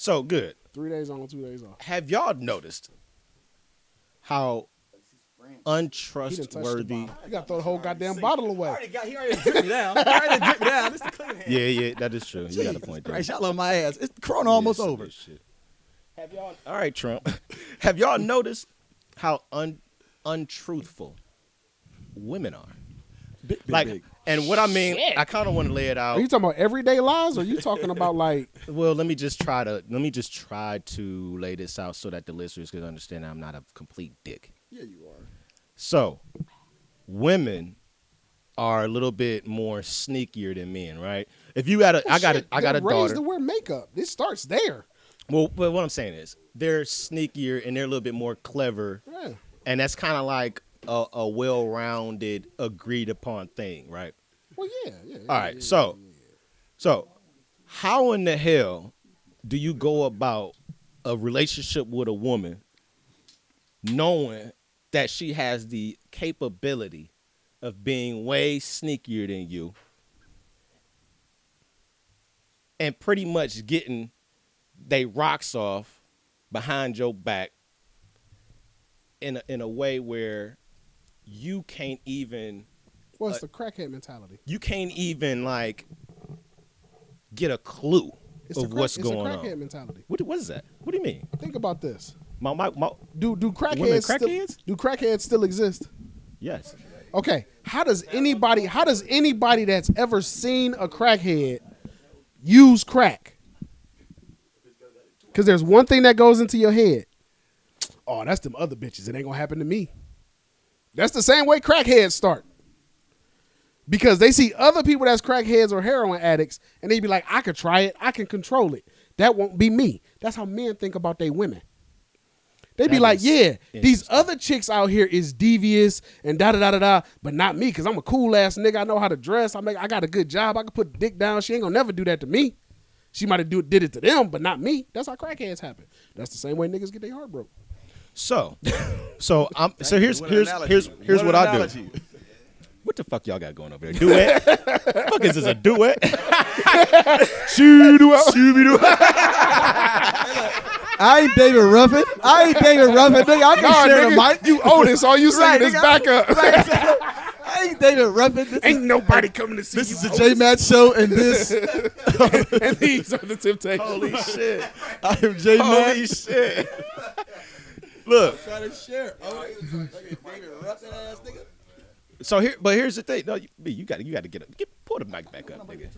So good. 3 days on, 2 days off. Have y'all noticed how untrustworthy? You got to throw the whole goddamn bottle away. He already dripped me down. This the clean hand. Yeah, that is true. You got a point there. Right, y'all on my ass. It's Corona almost over. Shit. Have y'all? All right, Trump. Have y'all noticed how untruthful women are? Big. And what I mean, I kind of want to lay it out. Are you talking about everyday lies, or are you talking about like? Well, let me just try to lay this out so that the listeners can understand that I'm not a complete dick. Yeah, you are. So, women are a little bit more sneakier than men, right? If you got a, I got a raised daughter to wear makeup. This starts there. Well, but what I'm saying is they're sneakier and they're a little bit more clever, Yeah. and that's kind of like a well-rounded, agreed-upon thing, right? Well, yeah. All right, so how in the hell do you go about a relationship with a woman knowing that she has the capability of being way sneakier than you and pretty much getting they rocks off behind your back in a way where you can't even Well, it's the crackhead mentality. You can't even like get a clue of what's going on. It's a crackhead mentality. What is that? What do you mean? Think about this. My Do crackheads still exist? Yes. Okay. How does anybody that's ever seen a crackhead use crack? Because there's one thing that goes into your head. Oh, that's them other bitches. It ain't gonna happen to me. That's the same way crackheads start. Because they see other people that's crackheads or heroin addicts, and they be like, I could try it. I can control it. That won't be me. That's how men think about their women. They be like, yeah, these other chicks out here is devious and da-da-da-da-da, but not me, because I'm a cool-ass nigga. I know how to dress. I got a good job. I can put the dick down. She ain't going to never do that to me. She might have did it to them, but not me. That's how crackheads happen. That's the same way niggas get their heart broke. So here's what I do. What the fuck y'all got going over there? Duet? Fuck is this, a duet? I ain't David Ruffin. Nigga. I can share the mic. You Otis. All you saying is backup. I ain't David Ruffin. Ain't nobody coming to see This you. is the Jmatt show, and this. And these are the Temptations. Holy shit. I am Jmatt. Holy shit. Look. Trying to share. David Ruffin ass nigga. So here's the thing. No, you got to pull the mic back up, nigga.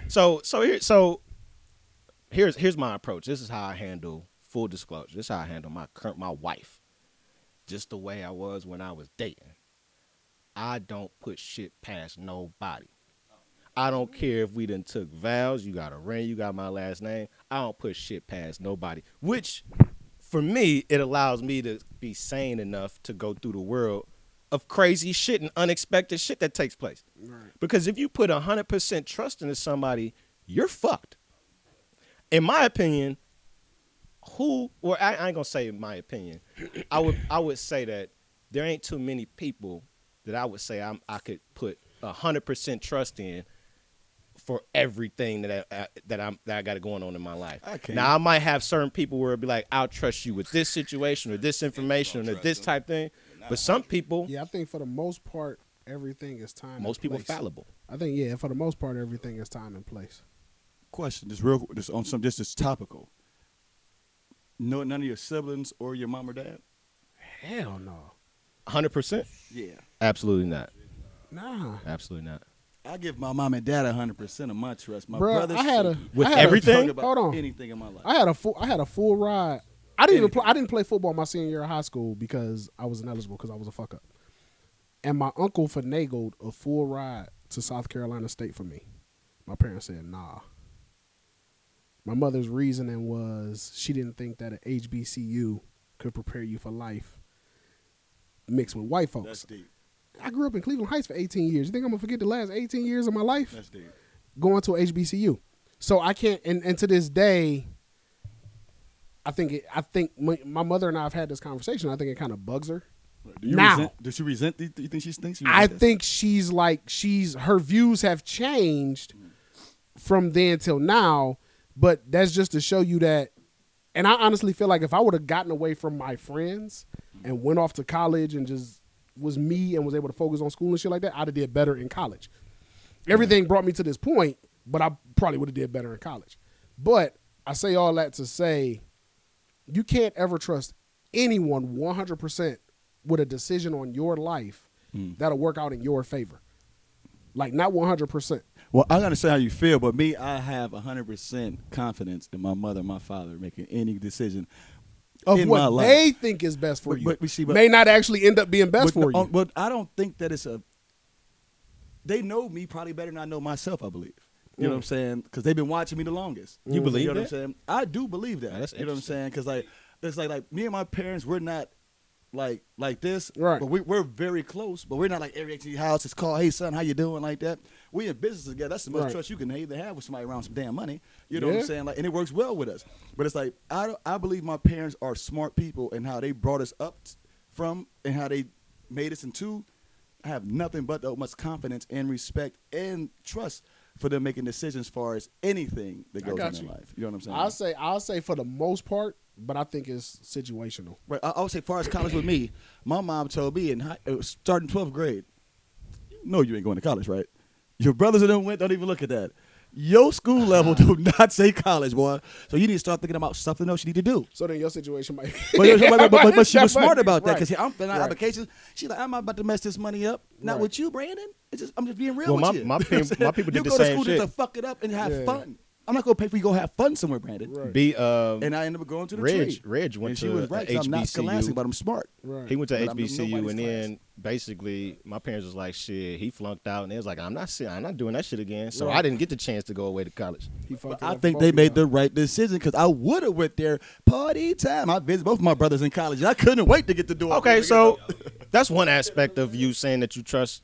So here's my approach. This is how I handle full disclosure. This is how I handle my wife. Just the way I was when I was dating. I don't put shit past nobody. I don't care if we done took vows. You got a ring. You got my last name. I don't put shit past nobody. Which, for me, it allows me to be sane enough to go through the world of crazy shit and unexpected shit that takes place. Right. Because if you put 100% trust into somebody, you're fucked. In my opinion, I ain't gonna say in my opinion. I would say that there ain't too many people that I would say I could put 100% trust in for everything that I got going on in my life. Now I might have certain people where it'd be like, I'll trust you with this situation or this information or this type thing. But some people, I think for the most part, everything is time. Most people are fallible. I think, for the most part, everything is time and place. Question, just on some, just as topical. No, none of your siblings or your mom or dad? Hell no. 100%? Yeah. Absolutely not. Nah. Absolutely not. I give my mom and dad 100% of my trust. My Bruh, brother, with everything. Hold on. Anything in my life. I had a full ride. I didn't play football my senior year of high school because I was ineligible because I was a fuck up. And my uncle finagled a full ride to South Carolina State for me. My parents said nah. My mother's reasoning was she didn't think that an HBCU could prepare you for life mixed with white folks. That's deep. I grew up in Cleveland Heights for 18 years. You think I'm going to forget the last 18 years of my life? That's deep. Going to a HBCU. So I can't, and to this day, I think my mother and I have had this conversation. I think it kind of bugs her. Does she resent? Do you think she thinks? I think her views have changed from then till now, But that's just to show you that. And I honestly feel like if I would have gotten away from my friends and went off to college and just was me and was able to focus on school and shit like that, I'd have did better in college. Everything brought me to this point, but I probably would have did better in college. But I say all that to say you can't ever trust anyone 100% with a decision on your life that'll work out in your favor. Like, not 100%. Well, I'm gonna say how you feel, but me, I have 100% confidence in my mother and my father making any decision Of in my what life. they think is best for you. But we see, but may not actually end up being best for you. But I don't think that it's a. They know me probably better than I know myself. I believe. You know what I'm saying? Because they've been watching me the longest. You believe know that? what I'm saying? I do believe that. That's you know what I'm saying? Because like it's like me and my parents, we're not like this, Right? But we're very close. But we're not like every house is called, hey son, how you doing, like that. We in business together. That's the most trust you can either have with somebody around some damn money. You know what I'm saying? Like, and it works well with us. But it's like I believe my parents are smart people and how they brought us up from and how they made us into. I have nothing but the much confidence and respect and trust for them making decisions as far as anything that goes in their life. You know what I'm saying? I'll say for the most part, but I think it's situational. Right. I would say as far as college with me, my mom told me starting 12th grade, you know you ain't going to college, right? Your brothers and them went, don't even look at that. Your school level do not say college, boy. So you need to start thinking about something else you need to do. So then your situation might But she was smart about that because I'm filling out Right. applications. She's like, I'm not about to mess this money up. Not with you, Brandon. I'm just being real Well, with you. my people did the you go to same school shit. just to fuck it up and have fun. I'm not going to pay for you to go have fun somewhere, Brandon. Right. And I ended up going to the trade. Reg went and she to was right, 'cause I'm not scholastic, HBCU. but I'm smart. Right. He went to But I'm HBCU, nobody's and class. then basically my parents was like, "Shit, he flunked out," and they was like, "I'm not doing that shit again." So Right. I didn't get the chance to go away to college. He fucked it I up think for they both made of the y'all. right decision because I would have went there party time. I visited both of my brothers in college. And I couldn't wait to get the door. Okay, so that's one aspect of you saying that you trust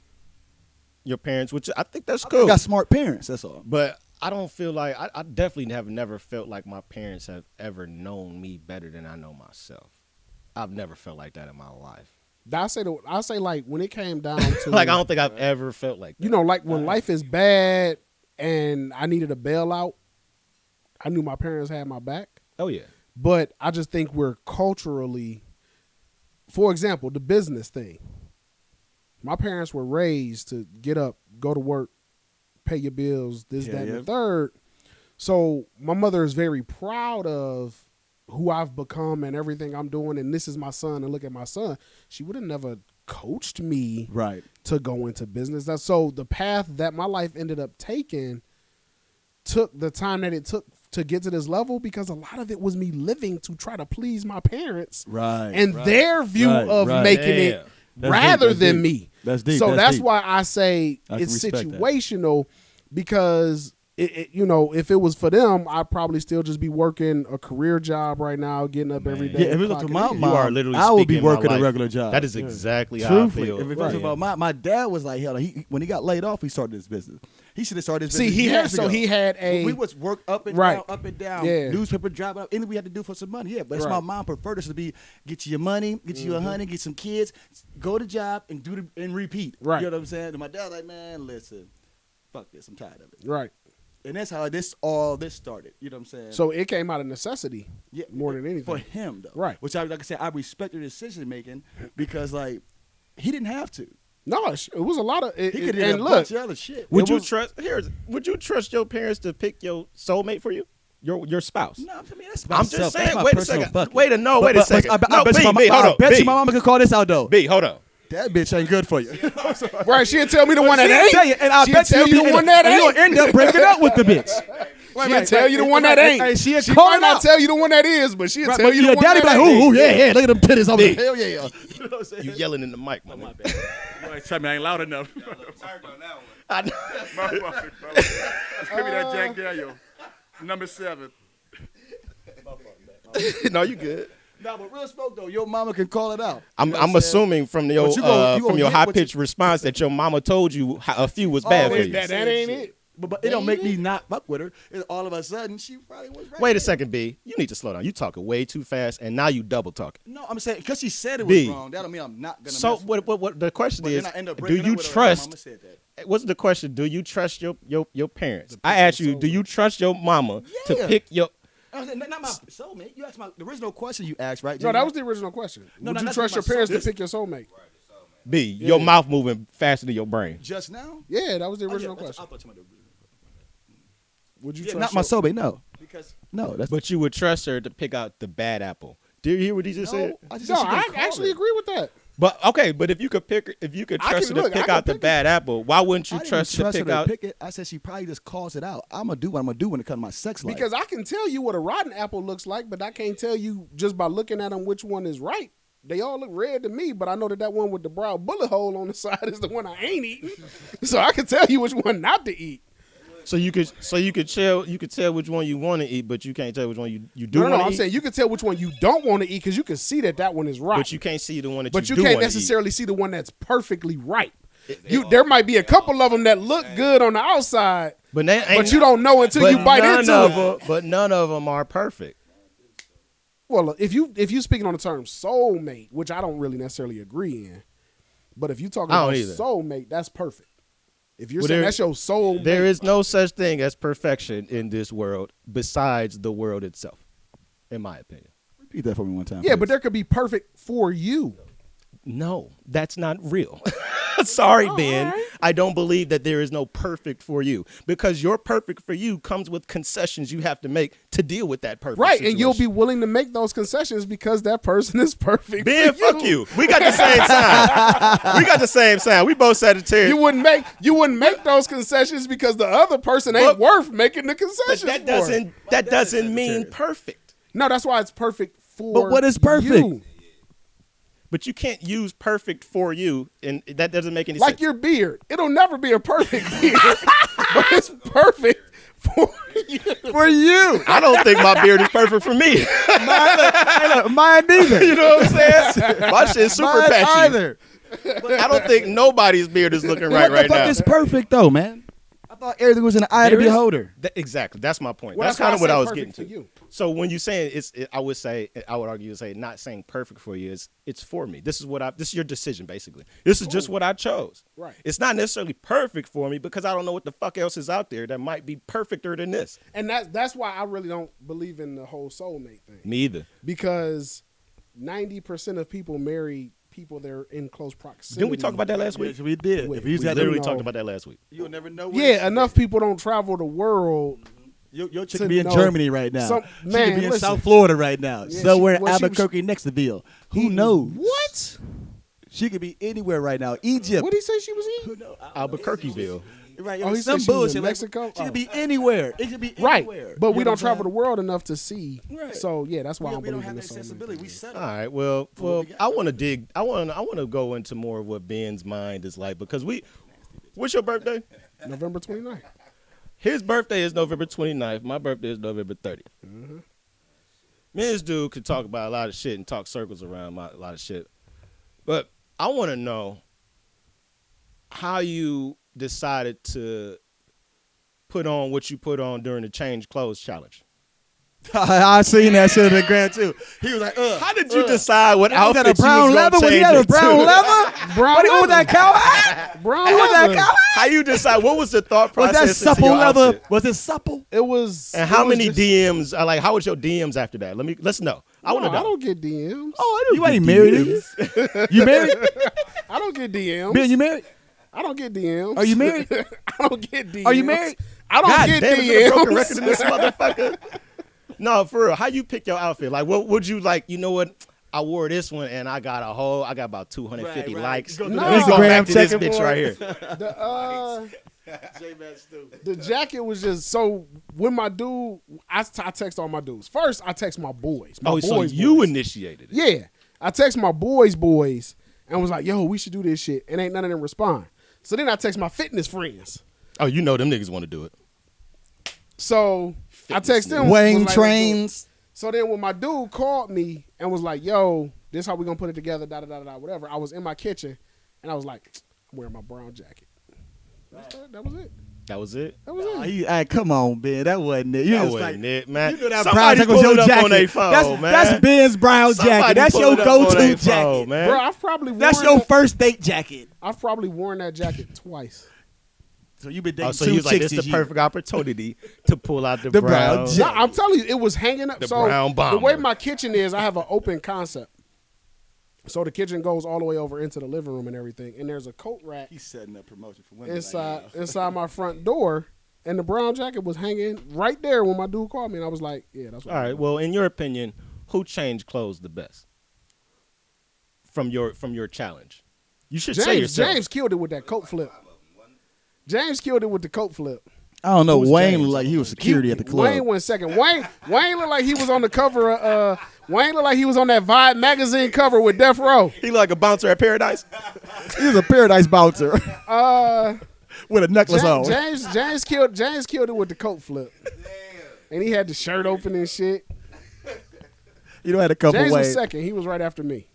your parents, which I think that's I cool. got smart parents. That's all. But I don't feel like I definitely have never felt like my parents have ever known me better than I know myself. I've never felt like that in my life. I say like when it came down to Like I don't think I've ever felt like that. you know, like when life is bad and I needed a bailout, I knew my parents had my back. Oh yeah. But I just think we're culturally, for example, the business thing. My parents were raised to get up, go to work, pay your bills, this, that, and the third. So my mother is very proud of who I've become and everything I'm doing, and this is my son, and look at my son. She would have never coached me to go into business. So the path that my life ended up taking took the time that it took to get to this level because a lot of it was me living to try to please my parents and their view of making it rather than me. That's deep. So that's deep. why I say I can it's respect that. situational because you know, if it was for them, I'd probably still just be working a career job right now, getting up every day. Yeah, if it was to my You mom, are literally I would be speaking my working a life. regular job. That is exactly how Truthfully, I feel. if it was about my dad was like, hell, when he got laid off, he started this business. He should have started this business. He had a. We was work up and down, Yeah. newspaper drive up, anything we had to do for some money. Yeah, but my mom preferred us to be get you your money, get you a honey, get some kids, go to job and and repeat. Right. You know what I'm saying? And my dad like, man, listen, fuck this, I'm tired of it. Right. And that's how all this started. You know what I'm saying? So it came out of necessity, more than anything. For him though, Right. Which like I said, I respect the decision making because like he didn't have to. No, it was a lot of. He could and have a look, bunch of other shit. Would you trust your parents to pick your soulmate for you? Your spouse? No, I mean that's I'm myself. just saying. That's my Wait a personal second. bucket. Wait a second. I bet you my mama could call this out though. B, hold on. That bitch ain't good for you. right? She'll tell me the one that ain't. Tell you, and I She'll bet tell you the one that and ain't. you'll end up breaking up with the bitch. She'll tell you the one that ain't. Hey, she might not tell you the one that is, but she'll tell you the your one daddy that be like, ain't. ooh, yeah, look at them titties over there. Hell yeah. You know what I'm saying? You yelling in the mic, my man. Tell me I ain't loud enough. I know. My fucking fella. Give me that Jack Daniel. Number 7. No, you good. Nah, but real smoke though, your mama can call it out. I'm assuming from the But you gonna from your get high what you- pitched response that your mama told you a few was bad for you. That ain't it. But it don't make me not fuck with her. It's all of a sudden, she probably was right. Wait a second, B. You need to slow down. You talking way too fast, and now you double talking. No, I'm saying because she said it was B. wrong. That don't mean I'm not gonna. So mess with her. what the question But is? then I end up Do breaking you up with her. trust Mama said that. what's the question? Do you trust your parents? I asked you, do you trust your mama to pick your? Not my soulmate. You asked the original question you asked, right? No, that was the original question. Would you trust your parents to pick your soulmate? B, your mouth moving faster than your brain. Just now? Yeah, that was the original question. I thought you meant the original. Would you Yeah, trust not my soulmate, no. Because But you would trust her to pick out the bad apple. Did you hear what he just said? I actually agree with that. But okay, but if you could trust her to pick out the bad apple, why wouldn't you trust her to pick out? Pick it. I said she probably just calls it out. I'm gonna do what I'm gonna do when it comes to my sex life. Because I can tell you what a rotten apple looks like, but I can't tell you just by looking at them which one is right. They all look red to me, but I know that one with the brown bullet hole on the side is the one I ain't eating. So I can tell you which one not to eat. So you could tell which one you want to eat, but you can't tell which one you do want to eat. No, I'm saying you can tell which one you don't want to eat because you can see that one is right. But you can't see the one that but you you do can't wanna necessarily see the one that's perfectly right. There might be a couple of them that look good on the outside, but you don't know until you bite into it. But none of them are perfect. Well, if you speaking on the term soulmate, which I don't really necessarily agree in, but if you talking about soulmate, that's perfect. If you're saying that's your soulmate, there is no such thing as perfection in this world besides the world itself, in my opinion. Repeat that for me one time. Yeah, please. but there could be perfect for you. No, that's not real. Sorry, Ben. Right. I don't believe that there is no perfect for you because your perfect for you comes with concessions you have to make to deal with that perfect Right, situation. and you'll be willing to make those concessions because that person is perfect. Ben, for fuck you. We got the same sign. We got the same sign. We both Sagittarius. You wouldn't make those concessions because the other person ain't worth making the concessions. But that doesn't mean perfect. No, that's why it's perfect for. But what is perfect? You. But you can't use perfect for you, and that doesn't make any sense. Like your beard. It'll never be a perfect beard, but it's perfect for you. For you. I don't think my beard is perfect for me. Mine neither. You know what I'm saying? My shit's super Mine patchy. either. I don't think nobody's beard is looking right What the fuck now. is perfect though, man? I thought everything was in the eye of the beholder. Exactly. That's my point. Well, that's kind of what I was perfect getting to. for you. So when you saying I would argue to say not saying perfect for you is it's for me. This is your decision basically. This is just what I chose. Right. It's not necessarily perfect for me because I don't know what the fuck else is out there that might be perfecter than this. And that's why I really don't believe in the whole soulmate thing. Me either. Because 90% of people marry people they're in close proximity. Didn't we talk about that last week? Yes, we did. Wait, If you We literally talked about that last week. you'll never know. Enough people don't travel the world. Your chick to could be in know Germany right now. some- She man, could be in listen. South Florida right now. Yeah, Somewhere in she was- Albuquerque, Nextville. Who knows? What? She could be anywhere right now. Egypt. What did he say she was Who in? knows? Albuquerqueville. Right. Oh, he some said she was bullshit. in like, Mexico? She Oh. could be anywhere. It could be Right. anywhere. But You we know don't what I'm travel the saying? world enough to see. Right. So yeah, that's why I We believe don't in have the the soulmate accessibility. thing. We set All up. right. Well, I want to dig. I want to go into more of what Ben's mind is like because what's your birthday? November 29th. His birthday is November 29th. My birthday is November 30th. Mm-hmm. Me and this dude could talk about a lot of shit and talk circles around a lot of shit. But I want to know how you decided to put on what you put on during the change clothes challenge. I seen that shit in the grand too. He was like, How did you decide what Was that outfit a brown you was leather? gonna Was he change had a into? brown leather? Brown What leather. was that cow hat? Brown Was that leather. cow hat? How you decide? What was the thought Was process? that into supple your leather? outfit? Was it supple? It was. And how it was many just- DMs? Like, how was your DMs after that? Let's know. I want to No, I know. don't get DMs. Oh, you ain't married, is you? You married? I don't get DMs. Ben, you married? I don't get DMs. Are you married? I don't get DMs. Are you married? I don't God get damn, it's been a broken DMs. record in this motherfucker. No, for real. How you pick your outfit? Like, what would you like? You know what? I wore this one and I got about 250 Right. likes. Go to the Let's go back to this checking bitch for right it. here. The jacket was just so when my dude, I text all my dudes. First, I text my boys. My So boys, you boys. initiated it. Yeah, I text my boys, and was like, "Yo, we should do this shit," and ain't none of them respond. So then I text my fitness friends. Oh, you know them niggas want to do it. So I text them. Weighing was like, "Let's do it." trains. So then when my dude called me and was like, "Yo, this how we gonna put it together," whatever. I was in my kitchen, and I was like, "I'm wearing my brown jacket." That was it. That was it. That was it. Hey, come on, Ben. That wasn't it. You That was wasn't like, it, man. You know that Somebody brown jacket was pull your it up jacket. on their phone, man. That's Ben's brown Somebody jacket. That's pull your it up on go-to their jacket. phone, man. Bro, I've probably worn That's your that- first date jacket. I've probably worn that jacket twice. So you been dating So two he was like, chicks "It's the this year. perfect opportunity to pull out the, The brown." brown No, I'm telling you, it was hanging up. The So brown bomber. the way my kitchen is, I have an open concept. So the kitchen goes all the way over into the living room and everything, and there's a coat rack He's setting up promotion for women. inside my front door, and the brown jacket was hanging right there when my dude called me, and I was like, "Yeah, that's what." All right. Well, in your opinion, who changed clothes the best from your challenge? You should say yourself. James killed it with that coat flip. James killed it with the coat flip. I don't know. Who was Wayne James? looked like he was security at the club. Wayne went second. Wayne looked like he was on the cover of Wayne looked like he was on that Vibe magazine cover with Death Row. He like a bouncer at Paradise. He was a paradise bouncer with a necklace on. James killed it with the coat flip. And he had the shirt open and shit. You know, had a couple James was ways. second. He was right after me.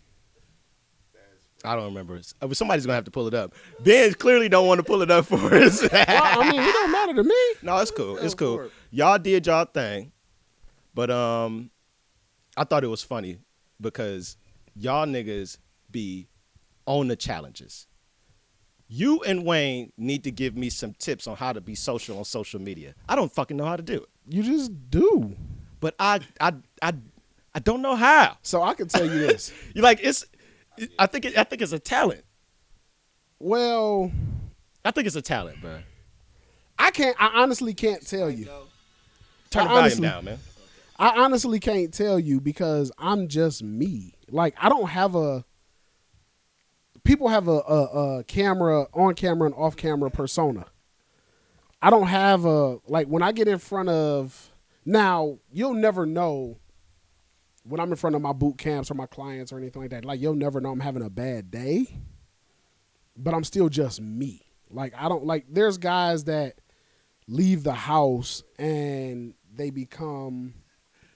I don't remember. Somebody's gonna have to pull it up. Ben clearly don't want to pull it up for us. Well, I mean, it don't matter to me. No, it's cool. It's cool. Y'all did y'all thing, but I thought it was funny because y'all niggas be on the challenges. You and Wayne need to give me some tips on how to be social on social media. I don't fucking know how to do it, You just do. but I don't know how. So I can tell you this. You like it's. I think it's a talent. Well, I think it's a talent, bro. I honestly can't tell you. Turn the I volume honestly- down, man. I honestly can't tell you because I'm just me. Like I don't have people have a camera, on camera and off camera persona. I don't have like when I get in front of, now you'll never know when I'm in front of my boot camps or my clients or anything like that. Like you'll never know I'm having a bad day, but I'm still just me. Like I don't like, there's guys that leave the house and they become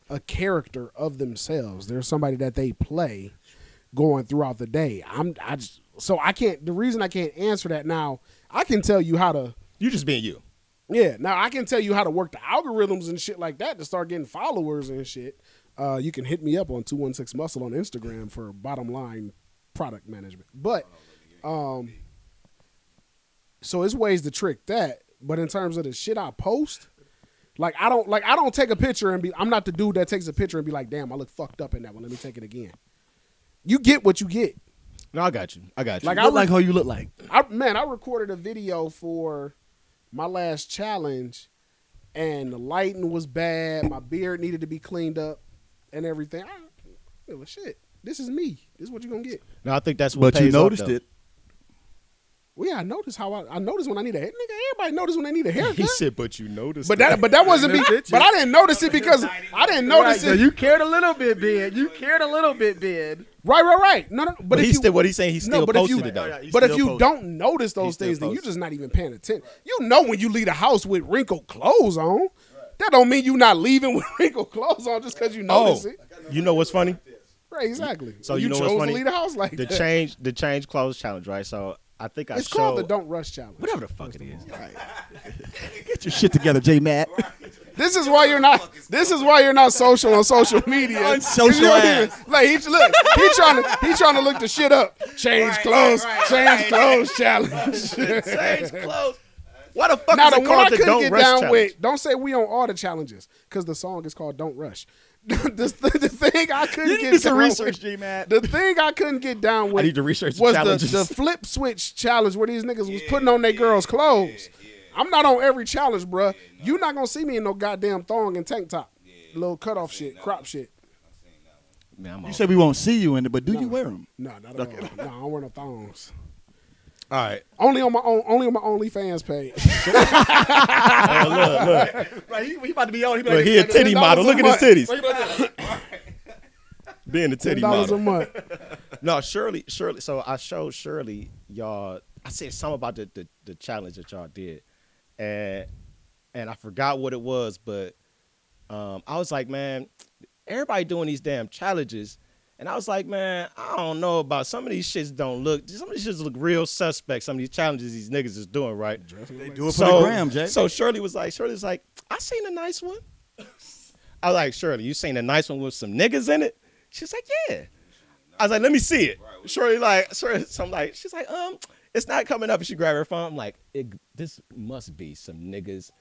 a character of themselves. There's somebody that they play going throughout the day. So I can't, the reason I can't answer that now, I can tell you how to, You just being you. yeah, now I can tell you how to work the algorithms and shit like that to start getting followers and shit. You can hit me up on 216 Muscle on Instagram for bottom line product management. But so it's ways to trick that. But in terms of the shit I post, I don't take a picture and I'm not the dude that takes a picture and be like, damn, I look fucked up in that one. Let me take it again. You get what you get. No, I got you. Like, I look like how you look like. I recorded a video for my last challenge, and the lighting was bad. My beard needed to be cleaned up and everything. Well, shit, this is me. This is what you're gonna get. No, I think that's what But you pays off, noticed though. it. Well, yeah, I noticed I noticed when I need a hair. Nigga, everybody notice when they need a haircut. He said, but you noticed But it. that wasn't me. But I didn't notice it because I didn't notice it. You cared a little bit, Ben. You cared a little bit, Ben. Right. No. But if he's you, still, what he's saying, he still but if posted you, it, though. But if still you posted. don't notice those still things, then you're posted. just not even paying attention. You know when you leave the house with wrinkled clothes on. That don't mean you not leaving with wrinkled clothes on just because you notice it. You know what's funny? Right, exactly. So you know chose what's funny? to leave the house like The that. change clothes challenge, right? So I think It's called the Don't Rush Challenge. whatever the fuck it is. Get your shit together, Jmatt. This is why you're not social on social media. Unsocial You don't ass. even- Like he trying to look the shit up. Change clothes challenge. Change clothes. Why the fuck Now is the it one I called the couldn't Don't get Rush down challenge? with. Don't say we on all the challenges because the song is called Don't Rush. the thing I couldn't You get need some down research, with, Jmatt. the thing I couldn't get down with I need to research the was challenges. the flip switch challenge where these niggas was putting on their girls' clothes. I'm not on every challenge, bruh. You not gonna see me in no goddamn thong and tank top, little cutoff shit, crop shit. Man, I'm You on. said we won't see you in it, but do you wear them? No, not at all. No, I don't wear no thongs. All right. Only on my OnlyFans page. Look. Right, he about to be on. Look, he a titty $10 model. a Look at his month. titties. Being a titty $10 model. a month. No, Shirley. So I showed Shirley y'all. I said something about the challenge that y'all did, and I forgot what it was, but I was like, man, everybody doing these damn challenges, and I was like, man, I don't know about some of these shits. Some of these shits look real suspect. Some of these challenges these niggas is doing, right? They do it for the gram, Jay. So Shirley was like, I seen a nice one. I was like, Shirley, you seen a nice one with some niggas in it? She's like, yeah. I was like, let me see it. Shirley, she's like, It's not coming up. And she grabbed her phone. I'm like, this must be some niggas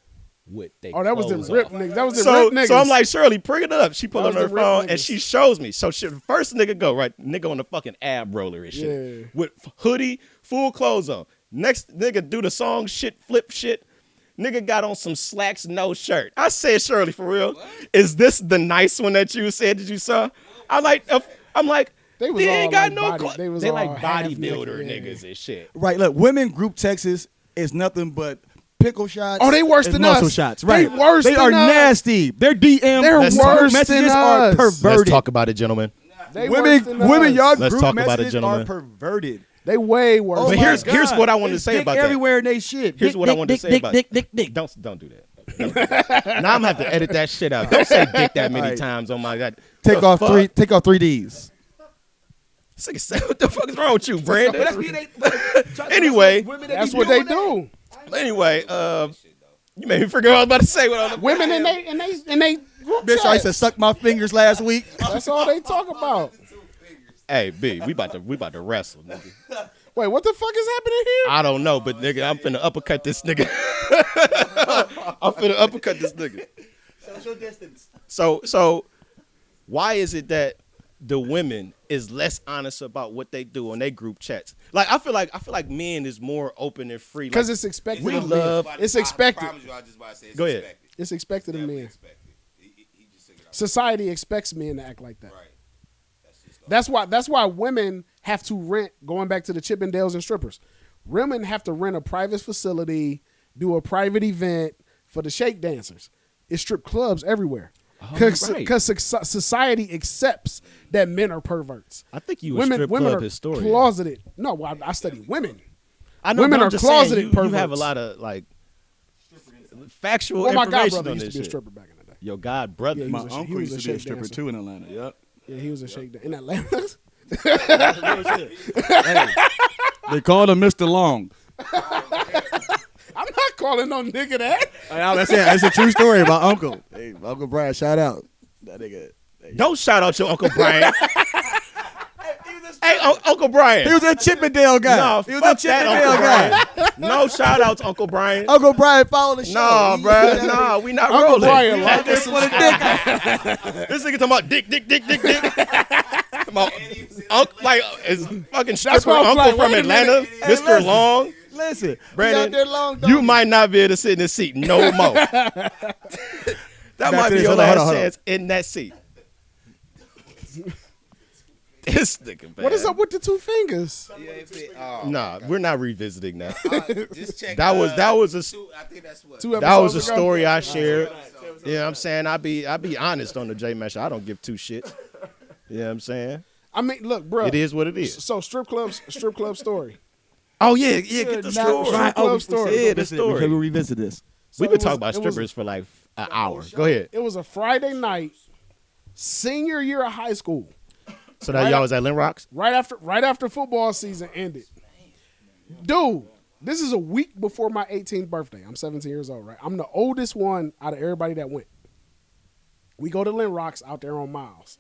with they. Oh, that was the clothes rip off. niggas. That was the So, rip niggas. so I'm like, Shirley, bring it up. She pulled That on was her the rip phone niggas. and she shows me. So first nigga go, right? Nigga on the fucking ab roller and shit. Yeah. With hoodie, full clothes on. Next nigga do the song shit, flip shit. Nigga got on some slacks, no shirt. I said, Shirley, for real, is this the nice one that you said that you saw? I'm like, They was ain't all got like no body- clothes. they was They all like half bodybuilder naked, yeah. niggas and shit. Right, look, women group texts is nothing but pickle shots. Oh, they worse and than muscle us. shots. They Right, worse They than are us. nasty. Their DM, They're group worse messages than are us. perverted. Let's talk about it, gentlemen. They women, worse than women, us. y'all Let's group talk about it, messages gentlemen. are perverted. They way worse. Oh But my here's God. what I wanted to It's say dick about that. everywhere in they shit. Here's Dick, what I dick, wanted to dick, say dick, about dick, it. dick, dick. Don't do that. Don't do that. Now I'm gonna have to edit that shit out. Don't say dick that many Right. times. Oh my god. Take The off fuck? three. Take off 3Ds. This nigga said, what the fuck is wrong with you, Brandon? That's Anyway, That's what they do. Anyway, you made me forget what I was about to say. Women and they group Bitch, I used to chats. suck my fingers last week. That's all they talk about. Hey, B, we about to wrestle, nigga. Wait, what the fuck is happening here? I don't know, but nigga, I'm finna uppercut this nigga. I'm finna uppercut this nigga. Social distance. So why is it that the women is less honest about what they do on their group chats? Like I feel like men is more open and free. Because Like, it's expected. We of love- men. It's expected. Go ahead. It's expected of men. He just took it out. Society expects men to act like that. Right. That's just That's why women have to rent. Going back to the Chippendales and strippers, women have to rent a private facility, do a private event for the shake dancers. It's strip clubs everywhere. Because right. society accepts that men are perverts. I think you a strip club are historian. closeted. No, well, I study women. I know, women but I'm are just saying, closeted you have a perverts. lot of like factual Well, my information godbrother on used to this be a shit. stripper back in the day. Your god brother. Yeah, My he was uncle a used to be a shake stripper dancer. too in Atlanta. Yep. Yeah, he was a shake in Atlanta. They called him Mr. Long. I'm not calling no nigga that. That's it. It's a true story about Uncle. Hey, Uncle Brian, shout out. That nigga. Don't shout out your Uncle Brian. Hey, Uncle Brian. He was a Chippendale guy. No, he was fuck a that, Chippendale Uncle guy. Brian. No shout outs, Uncle Brian. Uncle Brian followed the show. No, He- bro. he- No, we not Uncle rolling. Brian We like not this this one. This nigga talking about dick. Talking about like is fucking stripper why I was uncle like, from wait a Atlanta, minute. Hey, Mr. listen. Long. Listen, we Brandon, out there long You dog. might not be able to sit in this seat no more. That Back might to be this. your Hold on, last hold on. chance in that seat. This nigga, man. What is up with the two fingers? Nah, we're not revisiting that. Just check. That was a I think that's what. Two that was a episodes ago? story I shared. You know what I'm saying? I be honest on the Jmatt show. I don't give two shits. You know what I'm saying? I mean, look, bro. It is what it is. So strip club story. Oh yeah, get the Now, story. strip club story. Yeah, the story. We revisit this. We've So been it talking was- about it was- strippers for like an hour. Go ahead. It was a Friday night, senior year of high school, So that y'all was at Lynn Rocks? right after football season ended. Dude, this is a week before my 18th birthday. I'm 17 years old, right? I'm the oldest one out of everybody that went. We go to Lynn Rocks out there on Miles.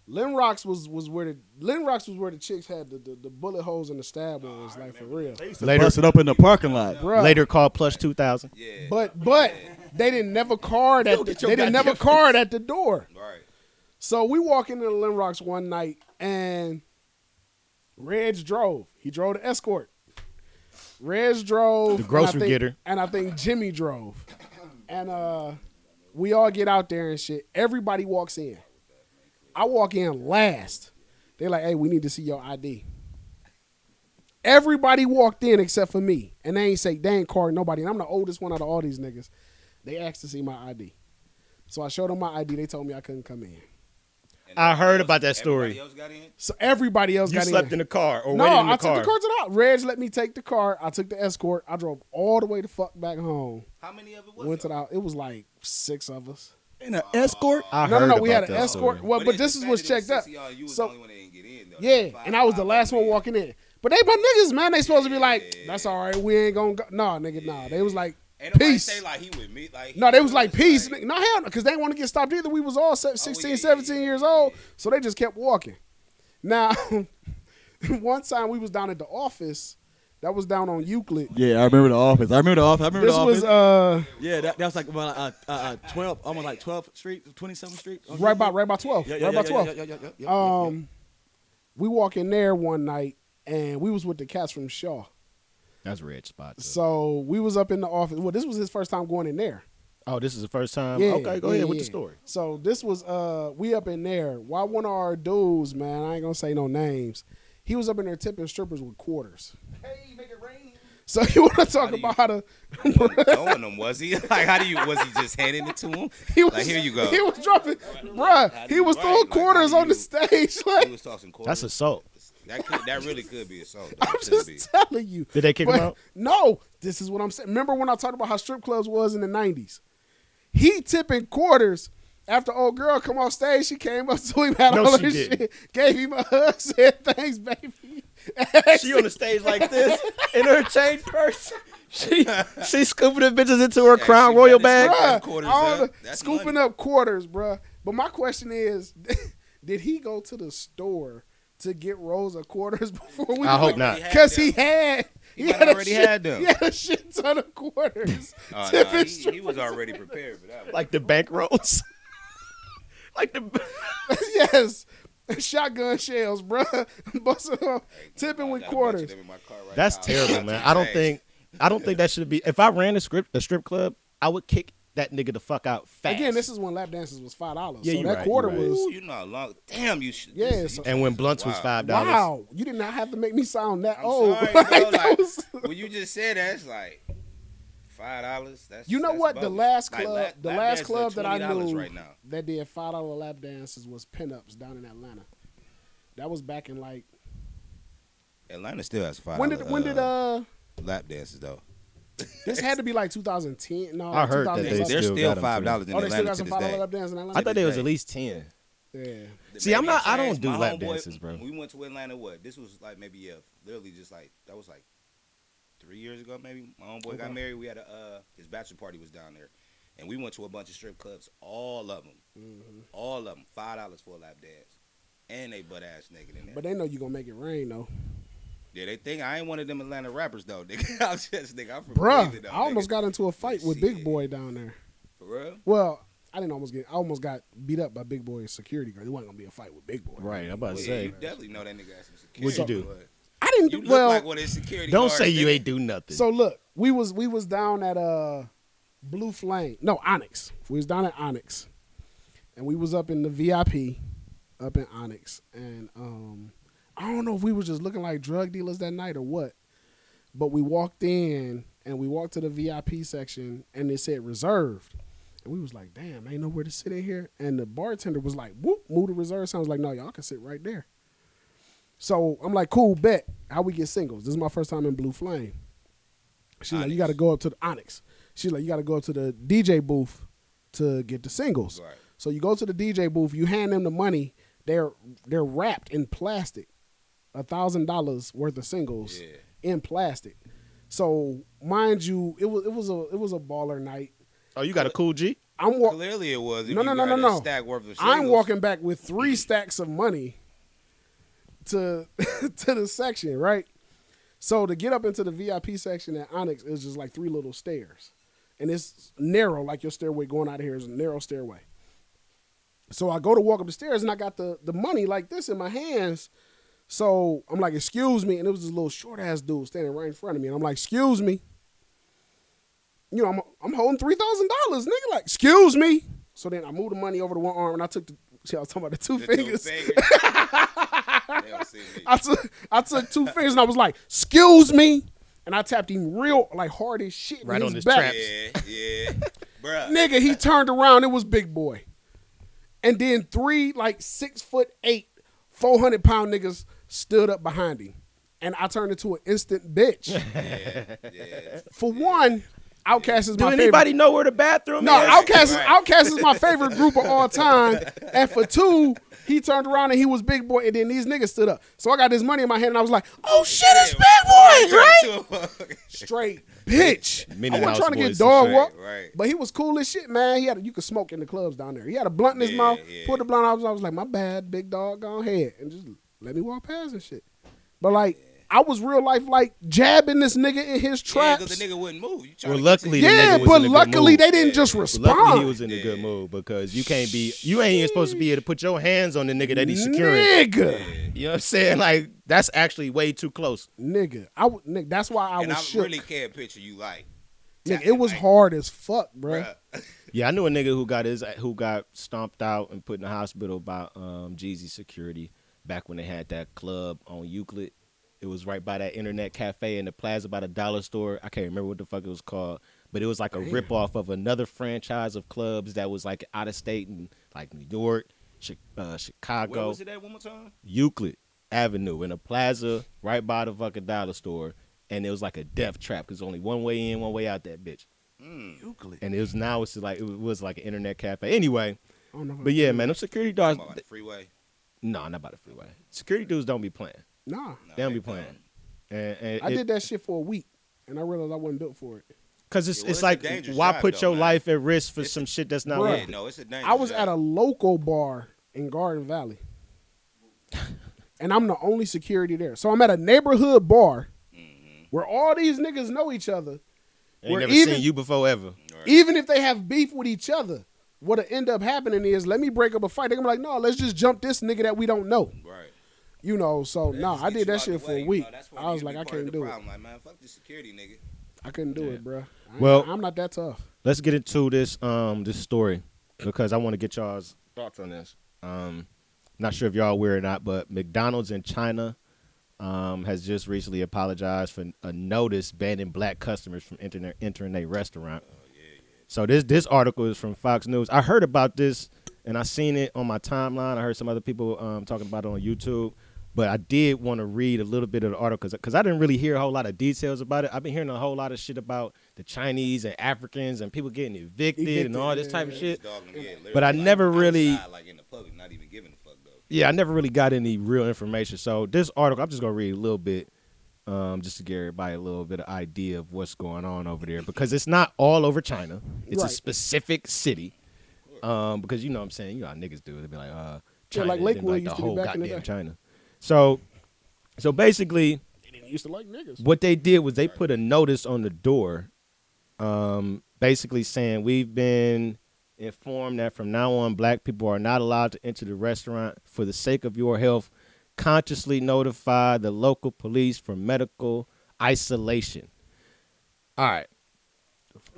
Lynn Rocks was where the chicks had the bullet holes in the stab wounds, like for real. Later, Bust it up in the parking lot. Bruh. later called Plus 2000. Yeah. But they didn't never card at get your they didn't never goddamn card at the door. Right. So we walk into the Lynn Rocks one night and Reg drove. He drove the escort. Reg drove The grocery getter. And I think Jimmy drove. And we all get out there and shit. Everybody walks in. I walk in last. They're like, hey, we need to see your ID. Everybody walked in except for me. And they ain't card nobody. And I'm the oldest one out of all these niggas. They asked to see my ID. So I showed them my ID. They told me I couldn't come in. And I heard everybody about that else- story. Everybody else got in. So everybody else You got slept in. in the car or No, waited in the I car. took the car to the house. Reg let me take the car. I took the escort. I drove all the way the fuck back home. How many of it was? Went to the house. It was like 6 of us. In an escort? I No, heard we had about an that escort. story. Well, but this is what's checked up. You was So- the only one that didn't get in. Though. Yeah, Five- and I was the five last one in. walking in. But they my niggas, man. They supposed to be like, that's all right. We ain't gonna go. No, nigga, nah. They was like, Ain't nobody peace. say like he with me. Like No, they was like, peace. Like, No, hell no, because they didn't want to get stopped either. We was all 16, yeah, 17 yeah, years yeah, old, yeah. so they just kept walking. Now, one time we was down at the office, That was down on Euclid. Yeah, I remember the office. This was Yeah, that was like 12, almost like 12th Street, 27th Street. right by 12th. Yeah, right by 12th. Yeah. We walk in there one night, and we was with the cats from Shaw. That's a red spot. Too. So we was up in the office. Well, this was his first time going in there. Oh, this is the first time? Yeah, Okay, go ahead with the story. So this was we up in there. Why one of our dudes, man, I ain't gonna say no names. He was up in there tipping strippers with quarters. Hey, make it rain. So you want to talk about how to? He wasn't throwing them, was he? Like, was he just handing it to him? He was, like, here you go. He was dropping, bruh. He was throwing quarters on the stage. He Like, was tossing quarters. That's assault. That really could be assault. I'm just telling you. Did they kick him out? No. This is what I'm saying. Remember when I talked about how strip clubs was in the 90s? He tipping quarters. After old girl come off stage, she came up to him, had No, all she this didn't. shit, gave him a hug, said thanks, baby. She on the stage like this in her change purse. She scooping the bitches into her Crown she Royal better bag. scoop Bruh, quarters all up. the- That's scooping money. up quarters, bruh. But my question is, did he go to the store to get rolls of quarters before we I hope went? not. Because he had. He might already had them. He had a shit ton of quarters. Oh, Tipping no, he strippers. was already prepared for that. Like the bank rolls. Like the Yes. Shotgun shells, bruh. Busting off, tipping with quarters. That's terrible, man. I don't think that should be. If I ran a strip club, I would kick that nigga the fuck out fast. Again, this is when lap dances was $5. Yeah, so you that right, quarter you right. was. Ooh, you know how long. Damn, you should. Yeah, so- and when blunts was $5. Wow, you did not have to make me sound that I'm old. sorry, Like, bro. that Like, was- when you just said that, it's like $5. That's You know that's what? The bogus. last Like, club, lap the dances last are club that I $20 knew right now. that did $5 lap dances was Pinups down in Atlanta. That was back in like Atlanta still has $5. when did lap dances though? this had to be like 2010? No, I heard that 2011. There's still still got 'em, $5 in Oh, they still Atlanta got to some this $5 day. lap dances in Atlanta. I thought there was day. at least 10. Yeah. See, I'm Maybe not. I don't changed. do My lap homeboy- dances, bro. We went to Atlanta. What? This was like maybe literally just like that was like 3 years ago. Maybe my homeboy got married. We had his bachelor party was down there, and we went to a bunch of strip clubs. All of them, $5 for a lap dance, and they butt ass naked in there. But they know you gonna make it rain though. Yeah, they think I ain't one of them Atlanta rappers though. Nigga, I'm from Bruh, Cleveland, though, I almost nigga. got into a fight with Big Shit. Boy down there. For real. Well, I almost got beat up by Big Boy's security guard. It wasn't gonna be a fight with Big Boy. Right, I'm about to Well, say. you definitely know that nigga has some security. What'd you do? but I didn't You do look well. like one of his security Don't guards, say you nigga. ain't do nothing. So look, we was down at Blue Flame. No, Onyx. We was down at Onyx. And we was up in the VIP up in Onyx. And I don't know if we was just looking like drug dealers that night or what. But we walked in and we walked to the VIP section and it said reserved. And we was like, damn, ain't nowhere to sit in here. And the bartender was like, whoop, move to reserve. So I was like, no, y'all can sit right there. So I'm like, cool, bet. How we get singles? This is my first time in Blue Flame. She's like, you got to go up to the Onyx. She's like, you got to go up to the DJ booth to get the singles. Right. So you go to the DJ booth, you hand them the money. They're wrapped in plastic, $1,000 worth of singles in plastic. So mind you, it was a baller night. Oh, you got a cool G? I'm walking. Clearly it was. If No, you no, no, got no, a no. Stack worth of I'm singles. walking back with 3 stacks of money to to the section, right? So to get up into the VIP section at Onyx is just like 3 little stairs. And it's narrow, like your stairway going out of here is a narrow stairway. So I go to walk up the stairs and I got the money like this in my hands. So I'm like, excuse me. And it was this little short ass dude standing right in front of me. And I'm like, excuse me. You know, I'm holding $3,000, nigga. Like, excuse me. So then I moved the money over to one arm and I took I was talking about the two fingers. They don't see me. I took 2 fingers and I was like, excuse me. And I tapped him real like hard as shit Right in on his his back. traps. Yeah. Bruh. Nigga, he turned around. It was Big Boy. And then 3 like 6'8", 400-pound niggas stood up behind him. And I turned into an instant bitch. Yeah. For one, Outkast is Do my anybody favorite. know where the bathroom No, is? Outkast is my favorite group of all time. And for 2, he turned around and he was Big Boy, and then these niggas stood up. So I got this money in my hand, and I was like, "Oh shit, it's Big Boy, right?" Straight bitch. Minnie I wasn't Mouse trying to get voice dog and walk, right. but he was cool as shit, man. You could smoke in the clubs down there. He had a blunt in his Yeah, mouth. yeah. Put the blunt out. I was like, "My bad, big dog, go ahead," and just let me walk past and shit. But like, I was real life like jabbing this nigga in his Yeah, traps. because the nigga wouldn't move. You trying Well, to get to luckily, the- the Yeah, nigga was but in a good luckily mood. they didn't just respond. Luckily, he was in a good mood because you ain't even supposed to be able to put your hands on the nigga that he's securing. Nigga. You know what I'm saying? Like, that's actually way too close. Nigga, nigga, that's why I and was I shook. really can't picture you like. Nigga, it was hard as fuck, bro. Bruh. Yeah, I knew a nigga who got stomped out and put in the hospital by Jeezy security back when they had that club on Euclid. It was right by that internet cafe in the plaza by the dollar store. I can't remember what the fuck it was called, but it was like a ripoff of another franchise of clubs that was like out of state in like New York, Chicago. Where was it at one more time? Euclid Avenue in a plaza right by the fucking dollar store, and it was like a death trap because only one way in, one way out that bitch. Euclid. And it was like an internet cafe. Anyway, I don't know if but yeah, man, them security guards. Talking about the freeway. No, not by the freeway. Security dudes don't be playing. Nah, No, They don't be they playing. don't. And I did that shit for a week, and I realized I wasn't built for it. because Yeah, well, it's it's a like, dangerous why job, put though, your man. life at risk for It's some shit that's not Bruh. worth Yeah, it? no, it's a dangerous I was job. at a local bar in Garden Valley, and I'm the only security there. So I'm at a neighborhood bar where all these niggas know each other. Ain't Where never even- seen you before ever. Right. Even if they have beef with each other, what'll end up happening is, let me break up a fight. They're gonna be like, no, let's just jump this nigga that we don't know. Right. You know, so That nah, just I gets did you that out the shit for way, a you week. know, that's where I was niggas like, be I part of couldn't the do it. problem. Like, man, fuck this security nigga. I couldn't do Yeah. it, bro. Well- I'm not that tough. Let's get into this this story because I want to get y'all's thoughts on this. Not sure if y'all aware or not, but McDonald's in China has just recently apologized for a notice banning black customers from entering their restaurant. So this article is from Fox News. I heard about this and I seen it on my timeline. I heard some other people talking about it on YouTube. But I did want to read a little bit of the article because I didn't really hear a whole lot of details about it. I've been hearing a whole lot of shit about the Chinese and Africans and people getting evicted and all this type of shit. But I never really- outside, like in the public, not even giving a fuck though. Yeah, I never really got any real information. So this article, I'm just going to read a little bit just to give everybody a little bit of idea of what's going on over there. Because it's not all over China. It's a Right. specific city. Because you know what I'm saying? You know how niggas do. They be like, China. like and then Lakewood like used the to be whole back in the goddamn day. China. So basically, They didn't used to like niggas. what they did was they put a notice on the door basically saying, we've been informed that from now on, black people are not allowed to enter the restaurant. For the sake of your health, consciously notify the local police for medical isolation. All right.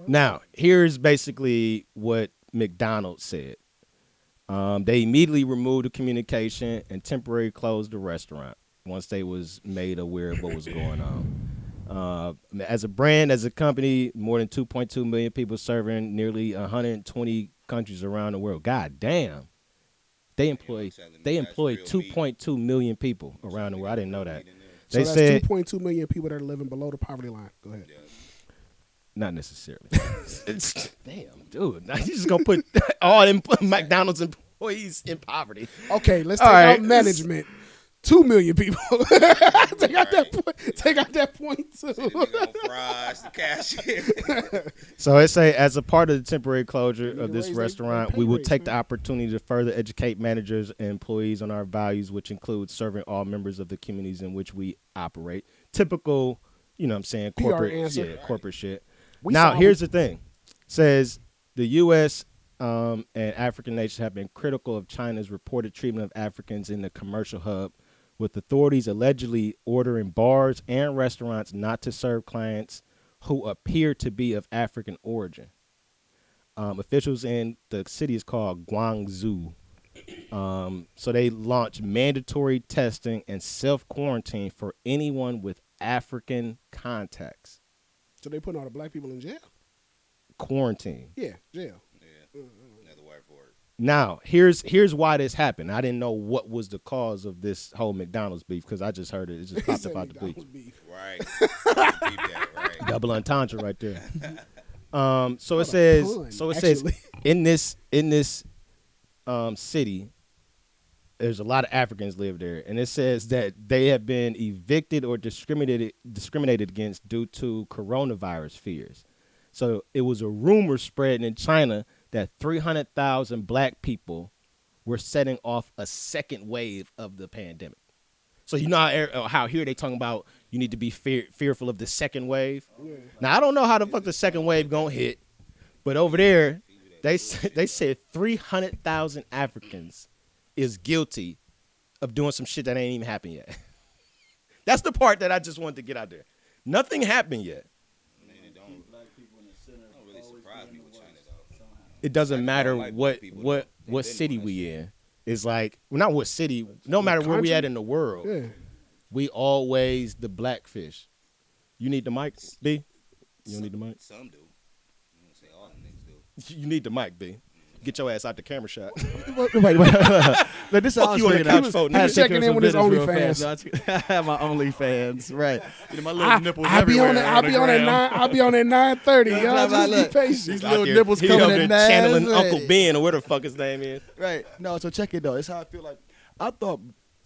Now, here's basically what McDonald's said. They immediately removed the communication and temporarily closed the restaurant once they was made aware of what was going on. As a brand, as a company, more than 2.2 million people serving nearly 120 countries around the world. God damn. They employ telling me they that's employ real 2.2 million people around the world. I didn't know that. So They that's said 2.2 million people that are living below the poverty line. Go ahead. not necessarily. It's, damn, dude. Now you just gonna put all them McDonald's employees in poverty. Okay, let's All take right. out management. 2 million people. Take out that point. Take out that point too. Nigga on fries, the cashier. So it say, as a part of the temporary closure They of this raise their restaurant, pay we will rates, take the man. opportunity to further educate managers and employees on our values, which include serving all members of the communities in which we operate. Typical, you know what I'm saying, PR corporate, answer. corporate shit. We Now, saw here's them. the thing. Says the U.S. And African nations have been critical of China's reported treatment of Africans in the commercial hub, with authorities allegedly ordering bars and restaurants not to serve clients who appear to be of African origin. Officials in the city is called Guangzhou. So they launched mandatory testing and self-quarantine for anyone with African contacts. So they putting all the black people in jail? Quarantine. Yeah, jail. Yeah, another word for it. Now, here's why this happened. I didn't know what was the cause of this whole McDonald's beef because I just heard it. It just He popped said up out the McDonald's bleach. beef. Right. Keep that, right. Double entendre right there. So What it a says. pun, So it says actually. in this city, there's a lot of Africans live there, and it says that they have been evicted or discriminated against due to coronavirus fears. So it was a rumor spreading in China that 300,000 black people were setting off a second wave of the pandemic. So you know how here they talking about you need to be fearful of the second wave. Yeah. Now I don't know how the fuck the second wave gonna hit, but over there they said 300,000 Africans is guilty of doing some shit that ain't even happened yet. That's the part that I just wanted to get out there. Nothing happened yet. It doesn't matter what city we in. It's like, well, not what city, no matter where we at in the world, we always the blackfish. You need the mic, B? You don't need the mic? Some do. You don't say all the niggas do. You need the mic, B. Get your ass out the camera shot. wait. Look, this is Fuck you on the couch, folks. He's checking in with his OnlyFans. I have my OnlyFans, right? You know, my little nipples I'll be everywhere. I'll be on at 9:30. Y'all just be patient. These little nipples he coming over in there channeling nice. Uncle Ben or where the fuck his name is. Right. No, so check it though. It's how I feel like. I thought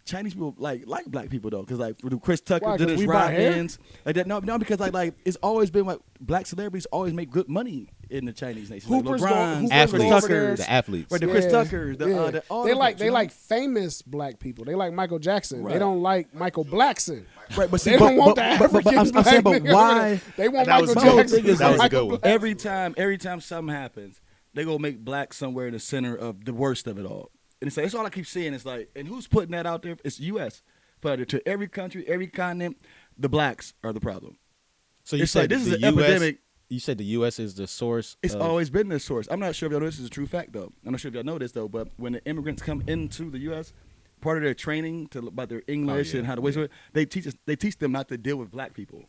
Chinese people like black people though, because like Chris Tucker Why, did 'cause his we buy hair? ride-ins like that. No, because like it's always been like black celebrities always make good money in the Chinese nation. Hoopers like go- LeBron, Hoopers Athletes, go over there. the athletes. Right, the Chris Tuckers, all they of like them, you know? like famous black people. They like Michael Jackson. They Right. don't like Michael Blackson. Right, but see, They don't want the but African I'm black saying, but nigga. why? They want That was Michael my whole Jackson. thing is that was a Michael good one. Blackson. Every time something happens, they gonna make black somewhere in the center of the worst of it all. And it's like, that's all I keep seeing. It's like, and who's putting that out there? It's U.S. But to every country, every continent, the blacks are the problem. So you It's said like, this the is an US, epidemic. You said the U.S. is the source. It's of, always been the source. I'm not sure if y'all know this is a true fact though. I'm not sure if y'all know this though. But when the immigrants come into the U.S., part of their training about their English and how to waste it, they teach them not to deal with black people.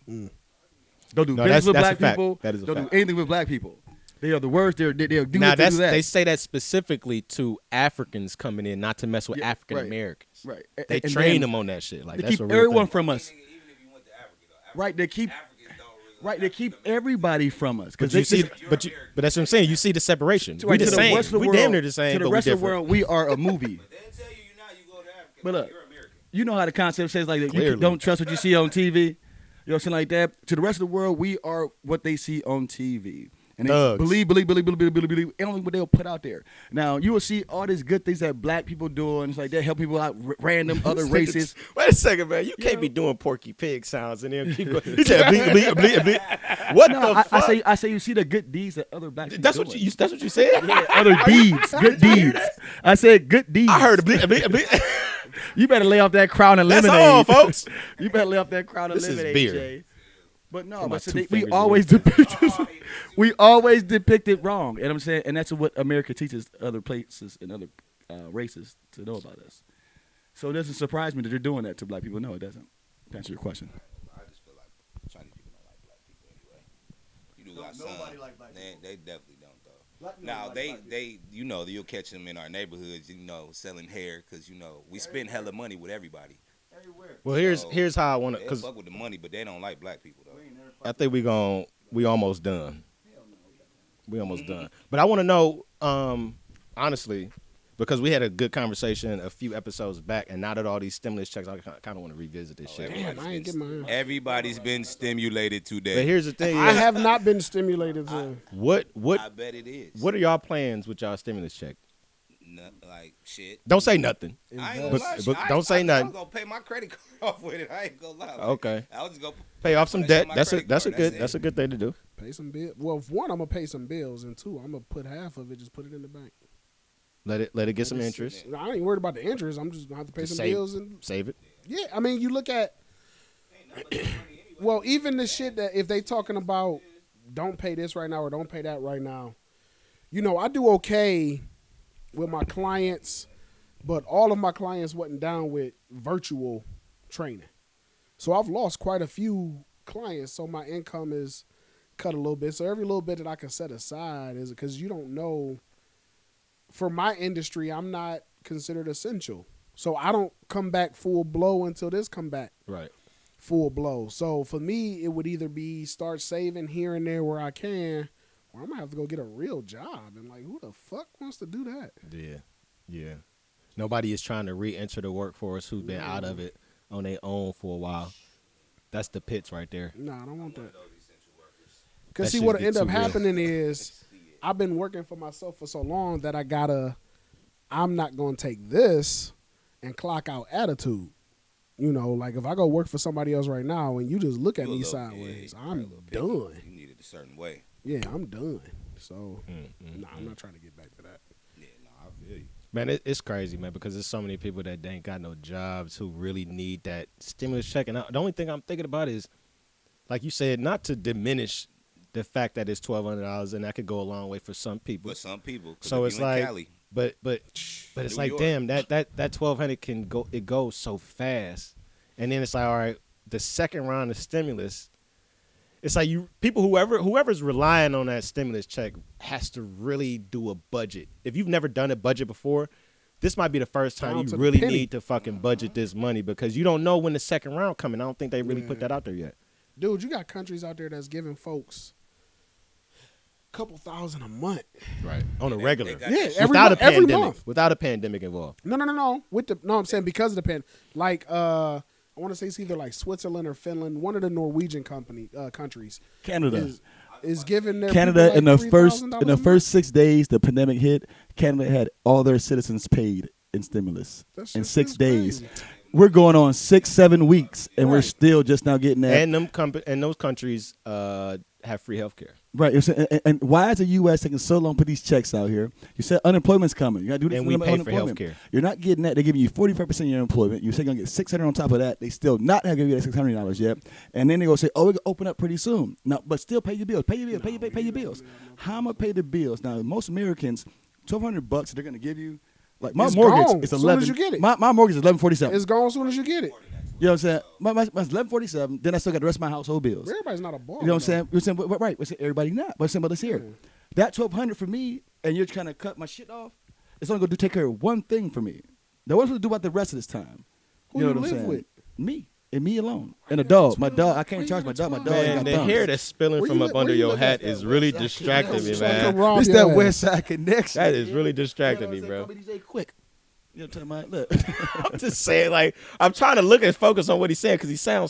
Don't do No, business with that's black a fact. people. That is a Don't fact. do anything with black people. They are the worst. They'll do Now this, do that. they say that specifically to Africans coming in, not to mess with Yeah, African right. Americans. Right. They And train then them on that shit. Like They that's keep a real everyone thing. from us. Even if you went to Africa, though, Right. They keep. Africans don't really Right. They keep everybody from us. But you see, but that's what I'm saying. You see the separation. We the to same. rest of the We world, damn near the same. To the but rest we of the different. world, we are a movie. They tell you not, you go to Africa. But look, You're American. you know how the concept says like that. You Clearly. don't trust what you see on TV. You know something like that. To the rest of the world, we are what they see on TV. And they Thugs. believe, and only what they'll put out there. Now you will see all these good things that black people do, and it's like they help people out, random other races. Wait a second, man. You can't be doing Porky Pig sounds and then keep going. He said, bleep, bleep, bleep, bleep. What No, the fuck? I say you see the good deeds that other black people That's doing. what you. That's what you said. Yeah, other deeds, good deeds. I said good deeds. I heard a bleep, bleep, bleep. You better lay off that crown and That's lemonade, all, folks. You better lay off that crown and This is lemonade, beer. Jay. But no, my but so two we fingers always depict we always depict it wrong, and I'm saying, and that's what America teaches other places and other races to know about us. So it doesn't surprise me that they're doing that to black people. No, it doesn't. To answer your question. I just feel like Chinese people don't like black people anyway. You do got some. like black They definitely don't though. Now they you know you'll catch them in our neighborhoods, you know, selling hair because you know we spend hella money with everybody. Well, here's how I want to. They Cause fuck with the money, but they don't like black people though. I think we almost done. We almost done. But I want to know, honestly, because we had a good conversation a few episodes back, and now that all these stimulus checks, I kind of want to revisit this shit. Damn, I ain't get mine. Everybody's been stimulated today. But here's the thing: I have not been stimulated to. what I bet it is. what are y'all plans with y'all stimulus check? Like shit. Don't say nothing. I ain't gonna But- lie. but I- don't say I nothing. was gonna pay my credit card off with it. I ain't gonna lie. Like, Okay. I was just gonna Pay off some That's debt. on my That's a credit that's a card. good That's that's it. a good thing to do. Pay some bill. Well, for one, I'm gonna pay some bills, and two, I'm gonna put half of it, just put it in the bank. Let it get some interest. I ain't worried about the interest. I'm just gonna have to pay Just some save- bills and Save it. yeah. I mean, you look at well, even the shit that if they talking about don't pay this right now or don't pay that right now, you know, I do okay with my clients, but all of my clients wasn't down with virtual training. So I've lost quite a few clients, so my income is cut a little bit. So every little bit that I can set aside is because you don't know. For my industry, I'm not considered essential, so I don't come back full blow until this come back Right. full blow. So for me, it would either be start saving here and there where I can, or I'm gonna have to go get a real job. And like, who the fuck wants to do that? Yeah. Yeah. Nobody is trying to re-enter the workforce who's been out of it on their own for a while. That's the pits right there. Nah, I don't want that. That Because see, shit what get end up too real. happening is I've been working for myself for so long that I'm not gonna take this and clock out attitude. You know, like if I go work for somebody else right now and you just look at You a me little- sideways, yeah, you I'm probably a little picky. done. You need it a certain way. Yeah, I'm done. So, nah, I'm not trying to get back to that. Yeah, no, I feel you. Man, it's crazy, man, because there's so many people that ain't got no jobs who really need that stimulus check. And the only thing I'm thinking about is, like you said, not to diminish the fact that it's $1,200 and that could go a long way for some people. But some people, 'cause So if it's you in like, Cali, but it's New like, York. damn, that 1,200 can go. It goes so fast, and then it's like, all right, the second round of stimulus. It's like whoever's relying on that stimulus check has to really do a budget. If you've never done a budget before, this might be the first time Down you to the really penny. need to fucking budget this money because you don't know when the second round coming. I don't think they really put that out there yet. Dude, you got countries out there that's giving folks a couple thousand a month. Right. On a They- regular. they got Yeah, that shit. every Without a month. Every pandemic. month. Without a pandemic involved. No. I'm saying because of the pen. Like I want to say it's either like Switzerland or Finland. One of the Norwegian countries Canada. is giving their Canada people in the like first $3,000 in the a first 6 days the pandemic hit, Canada had all their citizens paid in stimulus month. That in shit 6 is days. crazy. We're going on 6-7 weeks, and we're Right. still just now getting that. And those countries have free health care. Right. And why is the U.S. taking so long to put these checks out here? You said unemployment's coming. You got to do this And for we pay for unemployment. healthcare. You're not getting that. They're giving you 45% of your employment. You say you're going to get $600 on top of that. They still not have given you that $600 yet. And then they go say, oh, we're going to open up pretty soon. No, but still pay your bills. Pay your bills. Pay your bills. How am I pay the bills? Now, most Americans, $1,200 they're going to give you. Like my It's mortgage gone is as 11. soon as you get it. My mortgage is 1147. It's gone as soon as you get it. You know what I'm saying? Mine's 1147. Then I still got the rest of my household bills. Everybody's not a baller. You know what I'm though. saying? We're saying, but right. We're saying everybody not. But saying, but let's hear it. That $1,200 for me, and you're trying to cut my shit off. It's only gonna take care of one thing for me. Now what's it to do about the rest of this time? Who you know you what I'm live saying? with? Me and me alone, and a dog. My dog. I can't Where charge you my dog. My live dog at? ain't Man, got the thumbs. hair that's spilling Where from you up li- under where you your live hat at? is really distracting me, So I can man. rob It's your that ass. West Side connection. That is really distracting You me, know bro. what I'm saying? Call me DJ Quick. You know what I'm talking about? Look. I'm just saying, like, I'm trying to look and focus on what he's saying because he's saying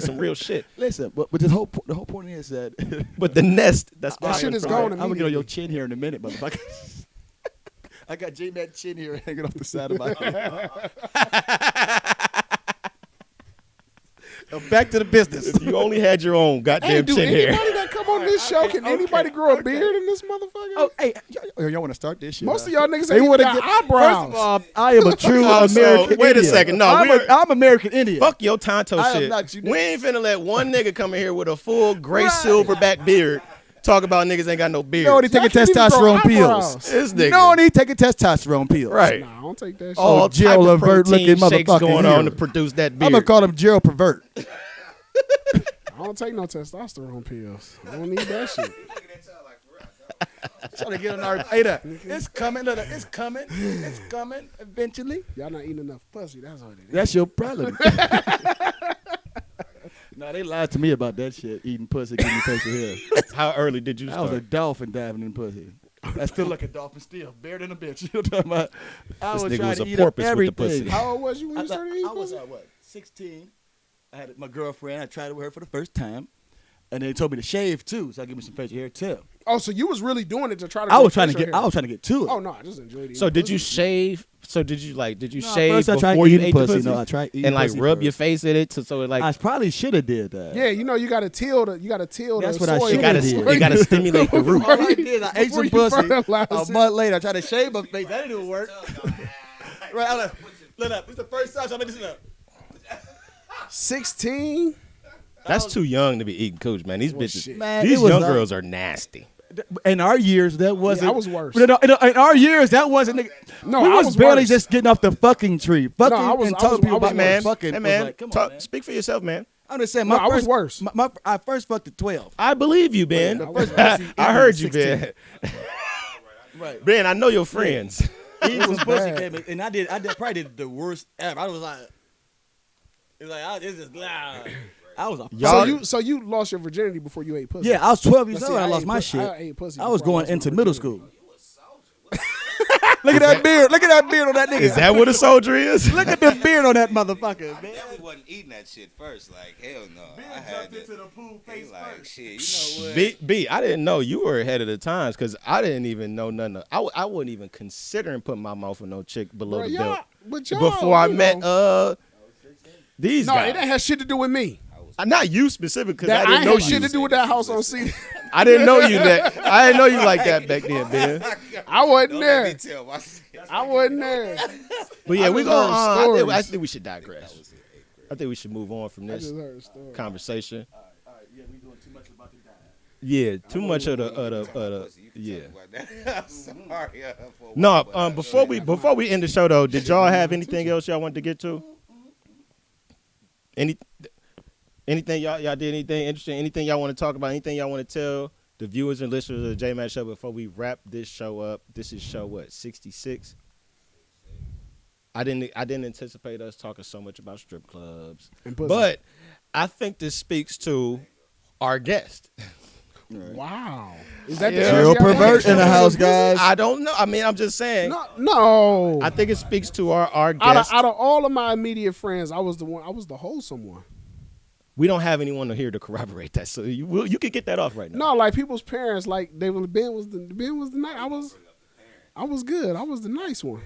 some real shit. Listen, but the whole point is that But the nest that's That shit is behind gone I'm gonna get on your immediately. chin here in a minute, motherfucker. I got Jmatt chin here hanging off the side of my head. Back to the business. If you only had your own Hey, goddamn do chin anybody hair. that come on this show, can anybody grow a beard in this motherfucker? Oh, hey, y'all want to start this shit? Most of huh? y'all niggas They ain't even wanna got get- eyebrows. First of all, I am a true Oh, so, American wait a Indian. second. No, I'm American Indian. Fuck your Tonto I am shit. not you We ain't finna let one nigga come in here with a full gray silverback beard talk about niggas ain't got no beard. No need taking Y'all can't even grow testosterone pills. eyebrows. This nigga. No need taking testosterone pills. Right. Nah, I don't take that shit. All Oh, type Jill of Levert protein looking shakes motherfucker going here. on to produce that I'm beard. gonna call him Gerald Pervert. I don't take no testosterone pills. I don't need that shit. Trying to get on our data. It's coming. Look, it's coming. It's coming eventually. Y'all not eating enough pussy. That's what it is. That's your problem. No, they lied to me about that shit. Eating pussy, giving me facial hair. How early did you I was a start? dolphin diving in pussy. I still like a dolphin still. Bigger than a bitch. You know what I'm talking about? I This was nigga trying was to a eat porpoise up with the everything. pussy. How old was you when you started eating I was pussy? what? 16. I had my girlfriend. I tried it with her for the first time. And they told me to shave too, so I give me some facial hair too. Oh, so you was really doing it to try to I grow was trying to facial get. hair. I was trying to get to it. Oh no, I just enjoyed eating So did pussy. you shave? So did you No, shave first I tried before you eating ate pussy. the pussy? No, I tried eating and like pussy rub first. your face in it so it like I probably should have did that. Yeah, you know you gotta till the That's the what I soil. should have did. you gotta stimulate the root. All I did, I ate Before some you pussy. fertilize A it. month later, I tried to shave my face. That didn't work. Right, I'm like, look up. It's the first time I'm listening up. 16. That's too young to be eating cooch, man. These Well, bitches, shit. Man, these it was young like- girls are nasty. In our years, that wasn't. I was worse. But in our years, that wasn't. Nigga, No, we I was was barely worse. just getting off the fucking tree. Fucking I was- and I telling was- people I was about my man, fucking. hey was man, like, come talk, on, man. speak for yourself, man. I'm just saying. No, My I was first, worse. I first fucked at 12. I believe you, Ben. The first pussy I eaten heard was you, 16. Ben. Right. Ben, I know your friends. Eating some pussy bad. came in, and I probably did the worst ever. I was like, it's like, this is loud. I was a Y'all- So you lost your virginity before you ate pussy. Yeah, I was 12 years Now, old. see, I I lost ate my pu- shit. I ate pussy I was before I going lost my into middle virginity. school. Look at that beard. Look at that beard on that nigga. Is that what a soldier is? Look at the beard on that motherfucker, man. Definitely wasn't eating that shit first. Like, hell no. I had to. the pool He like, shit, you know what? B, I didn't know you were ahead of the times because I didn't even know nothing. I wasn't even considering putting my mouth with no chick below Bro, the y'all, belt but y'all, before I you met know, These No, guys. it ain't had shit to do with me. Not you specific, because That I I didn't know ain't had shit you. to do with that house on CD. I didn't know you that. I didn't know you like that back then, Ben. I wasn't Don't let me there. tell my I wasn't there. But yeah, I we just going. heard I stories. think we should digress. I think we should move on from I this just heard a story. conversation. All right, yeah, we doing too much about the die. Yeah, too much of the You yeah. can talk about that. I'm sorry. For a No, while, but, before we end the show though, did y'all have anything else y'all wanted to get to? Anything y'all did anything interesting? Anything y'all want to talk about? Anything y'all want to tell the viewers and listeners of the Jmatt Show before we wrap this show up? This is show what, 66? I didn't anticipate us talking so much about strip clubs, And pussy. but I think this speaks to our guest. Wow. Is that Yeah. the Real church y'all pervert in the want? house, guys. I don't know. I mean, I'm just saying. No. I think it speaks to our Out guest. of all of my immediate friends, I was the wholesome one. We don't have anyone here to corroborate that, so you can get that off right now. No, like people's parents, like Ben was the nice. I was good. I was the nice one.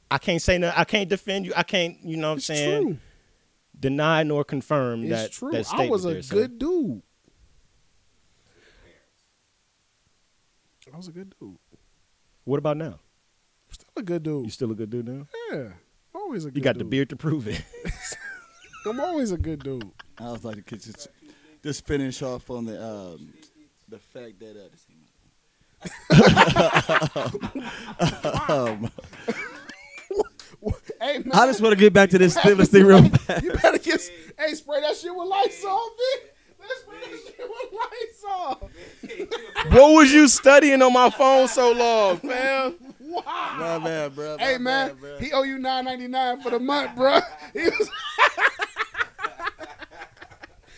I can't say no. I can't defend you. I can't. You know what I'm It's saying? true. Deny nor confirm It's that. true. That I statement was a there, sir. good dude. I was a good dude. What about now? Still a good dude. You still a good dude now? Yeah. Always a good You got dude. the beard to prove it. I'm always a good dude. I was like, just finish off on the fact that Hey, man. I just want to get back to this stimulus thing real fast. You better get. Hey, spray that shit with Lysol, bitch. Let's spray that shit with Lysol. What was you studying on my phone so long, fam? Wow. My bad, bro. Hey, man. He owe you $9.99 for the month, bro.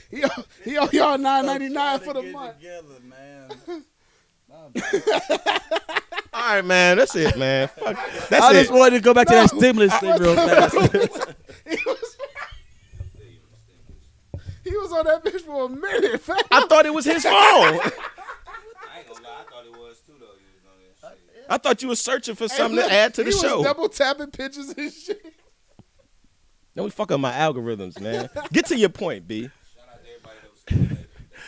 He owe y'all $9.99 for the month. Together, man. All right, man. That's it, man. Fuck. That's I it. just wanted to go back to that stimulus thing real fast. He was on that bitch for a minute, fam. I thought it was his phone. I ain't gonna lie. I thought it was too, though. You was on that shit. I thought you were searching for something Hey, to add to the he show. was double tapping pictures and shit. Don't fuck up my algorithms, man. Get to your point, B. Shout out to everybody that was saying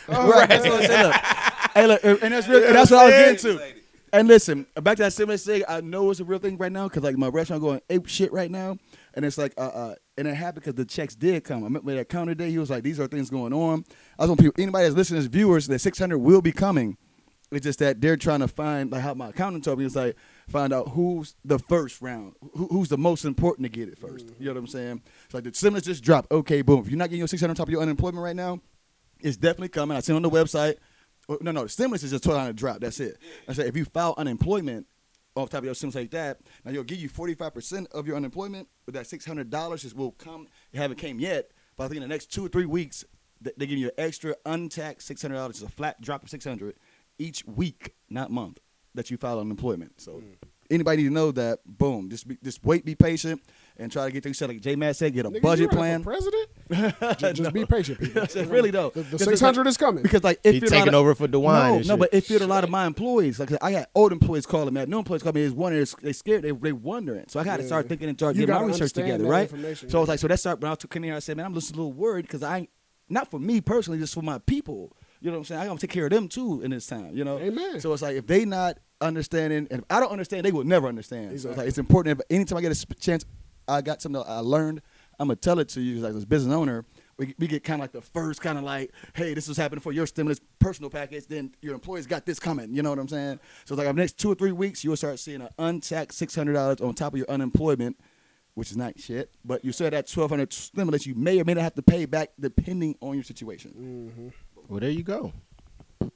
that. Right. That's what I said, look. Hey, look, and that's real, and that's what I was getting to. And listen, back to that stimulus thing. I know it's a real thing right now because like my restaurant going ape shit right now, and it's like and it happened because the checks did come. I met with that counter day. He was like, "These are things going on." I was want people, anybody that's listening as viewers, that 600 will be coming. It's just that they're trying to find like how my accountant told me. It's like find out who's the first round, who's the most important to get it first. You know what I'm saying? It's like the stimulus just dropped. Okay, boom. If you're not getting your 600 on top of your unemployment right now, it's definitely coming. I seen on the website. No, the stimulus is just $1,200 drop. That's it. I said if you file unemployment off top of your stimulus like that, now you'll give you 45% of your unemployment, but that $600 just will come. It haven't came yet, but I think in the next 2 or 3 weeks, they give you an extra untaxed $600. It's a flat drop of $600 each week, not month, that you file unemployment. So anybody need to know that. Boom. Just wait, be patient, and try to get things set. Like Jmatt said, get a Nigga, budget you running plan. for president? just be patient, people. Really though, The 600 is coming. because like if He you're taking over for DeWine. no, and no, shit. but it fit a lot of my employees. Like I got old employees calling me, I had new employees calling me. Is wondering, they scared, they wondering. So I got to Yeah. start thinking and start You getting my gotta research understand together, that right? information, So I was like, so that's start. When I came here, I said, man, I'm just a little worried because not for me personally, just for my people. You know what I'm saying? I gotta take care of them too in this time. You know. Amen. So it's like if they not understanding, and if I don't understand, they will never understand. So it's Exactly. like it's important. If anytime I get a chance, I got something that I learned, I'm gonna tell it to you. Like as a business owner, we get kind of like the first kind of like, hey, this was happening for your stimulus personal package. Then your employees got this coming. You know what I'm saying? So it's like over the next 2 or 3 weeks, you'll start seeing an untaxed $600 on top of your unemployment, which is not shit. But you said that $1,200 stimulus, you may or may not have to pay back depending on your situation. Well, there you go.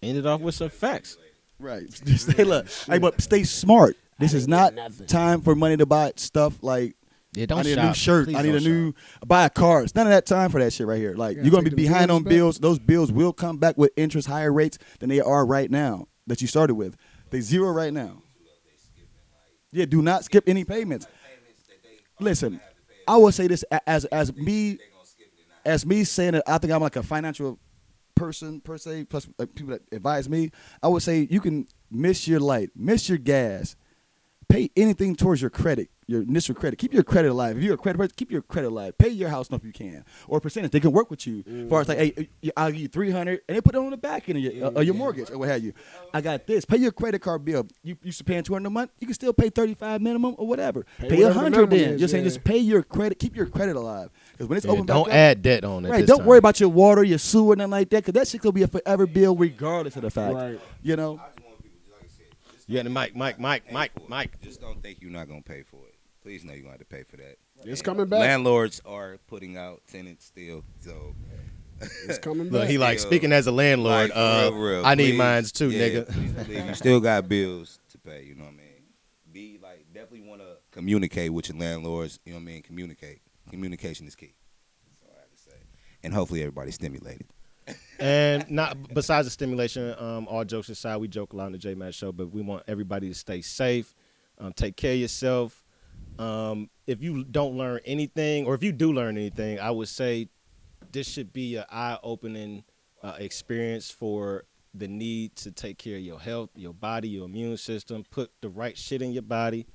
Ended off with some facts. Right. Stay look. Hey, but stay smart. This is not time for money to buy stuff like Yeah, don't I need shop. a new shirt. Please I need don't a new buy a car. It's none of that time for that shit right here. Like Yeah, you're gonna be take them behind on Jordans back. bills. Those bills will come back with interest higher rates than they are right now that you started with. They zero right now. Yeah, do not skip any payments. Listen, I will say this as me saying that I think I'm like a financial person per se, plus people that advise me. I would say you can miss your light, miss your gas, pay anything towards your credit, your initial credit. Keep your credit alive. If you're a credit person, keep your credit alive. Pay your house note if you can, or a percentage. They can work with you. As far as like, hey, I'll give you $300, and they put it on the back end of your mortgage or what have you. I got this. Pay your credit card bill. You used to paying $200 a month. You can still pay $35 minimum or whatever. Pay $100 then. You're saying just pay your credit. Keep your credit alive. Because when it's open back up, don't add debt on it. Right. Don't worry about your water, your sewer, nothing like that. Because that shit gonna be a forever bill regardless of the fact. Right. You know. Yeah, the Mike. Just don't think you're not gonna pay for it. Please know you're gonna have to pay for that. It's coming back. Landlords are putting out tenants still, so It's coming back. Look, he like speaking as a landlord. like, real. I need Please, mines too, yeah, nigga. please believe you still got bills to pay. You know what I mean? Be like definitely want to communicate with your landlords. You know what I mean? Communicate. Communication is key. That's all I have to say. And hopefully everybody's stimulated. And not besides the stimulation, all jokes aside, we joke a lot on the Jmatt show, but we want everybody to stay safe, take care of yourself. If you don't learn anything, or if you do learn anything, I would say this should be an eye-opening experience for the need to take care of your health, your body, your immune system, put the right shit in your body.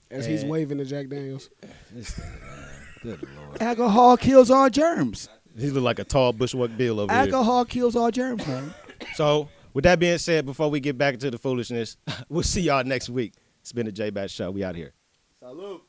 As he's waving to Jack Daniels. This thing, man. Good Lord. Alcohol kills all germs. He look like a tall bushwhack Bill over here. Alcohol kills all germs, man. So, with that being said, before we get back into the foolishness, we'll see y'all next week. It's been the Jmatt Show. We out here. Salute.